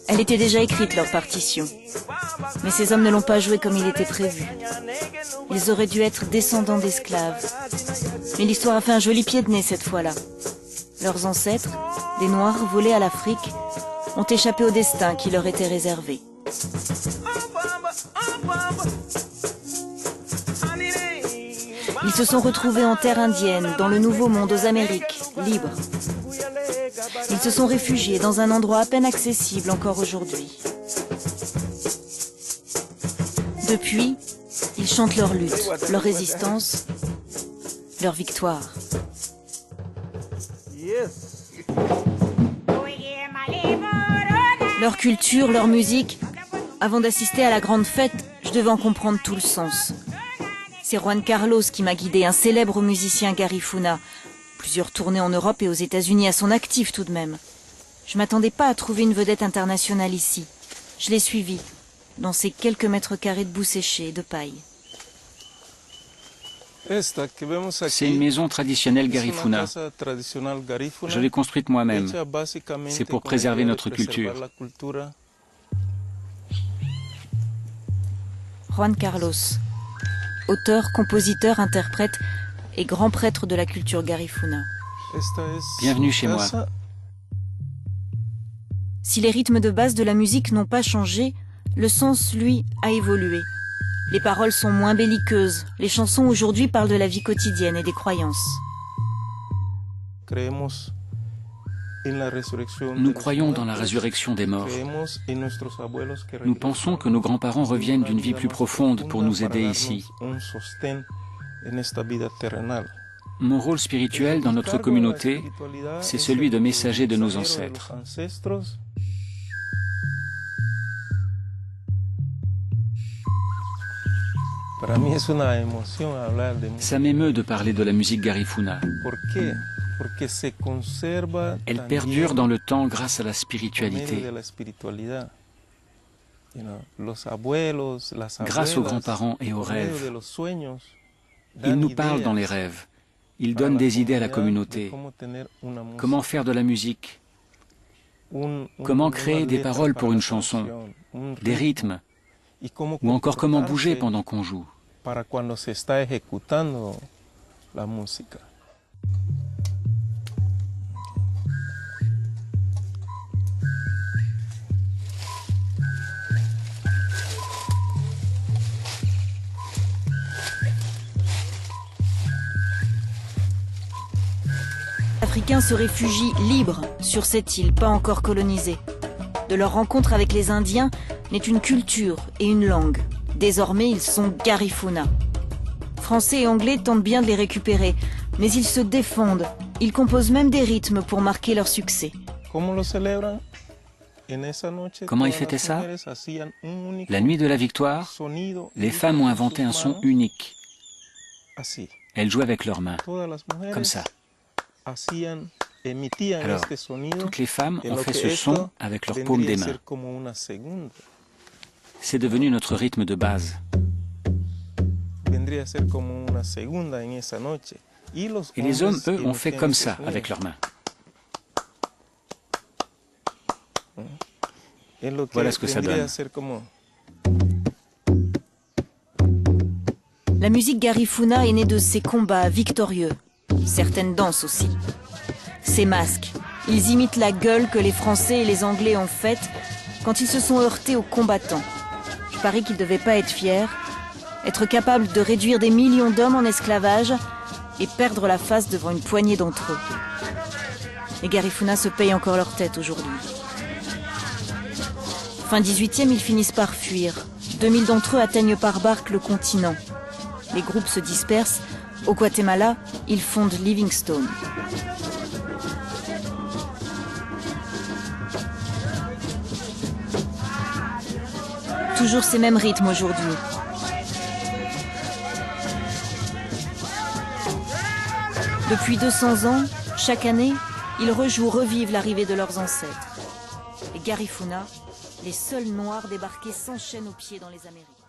Elle était déjà écrite, leur partition. Mais ces hommes ne l'ont pas jouée comme il était prévu. Ils auraient dû être descendants d'esclaves. Mais l'histoire a fait un joli pied de nez cette fois-là. Leurs ancêtres, des Noirs volés à l'Afrique, ont échappé au destin qui leur était réservé. Ils se sont retrouvés en terre indienne, dans le Nouveau Monde, aux Amériques, libres. Ils se sont réfugiés dans un endroit à peine accessible encore aujourd'hui. Depuis, ils chantent leur lutte, leur résistance, leur victoire. Leur culture, leur musique. Avant d'assister à la grande fête, je devais en comprendre tout le sens. C'est Juan Carlos qui m'a guidé, un célèbre musicien Garifuna. Plusieurs tournées en Europe et aux États-Unis à son actif tout de même. Je m'attendais pas à trouver une vedette internationale ici. Je l'ai suivi, dans ces quelques mètres carrés de boue séchée et de paille. C'est une maison traditionnelle Garifuna. Je l'ai construite moi-même. C'est pour préserver notre culture. Juan Carlos, auteur, compositeur, interprète et grand prêtre de la culture Garifuna. Bienvenue chez moi. Si les rythmes de base de la musique n'ont pas changé, le sens, lui, a évolué. Les paroles sont moins belliqueuses. Les chansons aujourd'hui parlent de la vie quotidienne et des croyances. Nous croyons dans la résurrection des morts. Nous pensons que nos grands-parents reviennent d'une vie plus profonde pour nous aider ici. Mon rôle spirituel dans notre communauté, c'est celui de messager de nos ancêtres. Ça m'émeut de parler de la musique Garifuna. Elle perdure dans le temps grâce à la spiritualité. Grâce aux grands-parents et aux rêves. Ils nous parlent dans les rêves. Ils donnent des idées à la communauté. Comment faire de la musique? Comment créer des paroles pour une chanson? Des rythmes? Ou encore comment bouger pendant qu'on joue? Les Africains se réfugient libres sur cette île, pas encore colonisée. De leur rencontre avec les Indiens naît une culture et une langue. Désormais, ils sont Garifuna. Français et Anglais tentent bien de les récupérer, mais ils se défendent. Ils composent même des rythmes pour marquer leur succès. Comment ils fêtaient ça? La nuit de la victoire, les femmes ont inventé un son unique. Elles jouaient avec leurs mains, comme ça. Alors, toutes les femmes ont fait ce son avec leurs paumes des mains. C'est devenu notre rythme de base. Et les hommes, eux, ont fait comme ça avec leurs mains. Voilà ce que ça donne. La musique Garifuna est née de ces combats victorieux. Certaines danses aussi. Ces masques, ils imitent la gueule que les Français et les Anglais ont faite quand ils se sont heurtés aux combattants. Je parie qu'ils ne devaient pas être fiers, être capables de réduire des millions d'hommes en esclavage et perdre la face devant une poignée d'entre eux. Les Garifuna se payent encore leur tête aujourd'hui. Fin 18e, ils finissent par fuir. 2000 d'entre eux atteignent par barque le continent. Les groupes se dispersent. Au Guatemala, ils fondent Livingstone. Toujours ces mêmes rythmes aujourd'hui. Depuis 200 ans, chaque année, ils revivent l'arrivée de leurs ancêtres. Et Garifuna, les seuls Noirs débarqués s'enchaînent aux pieds dans les Amériques.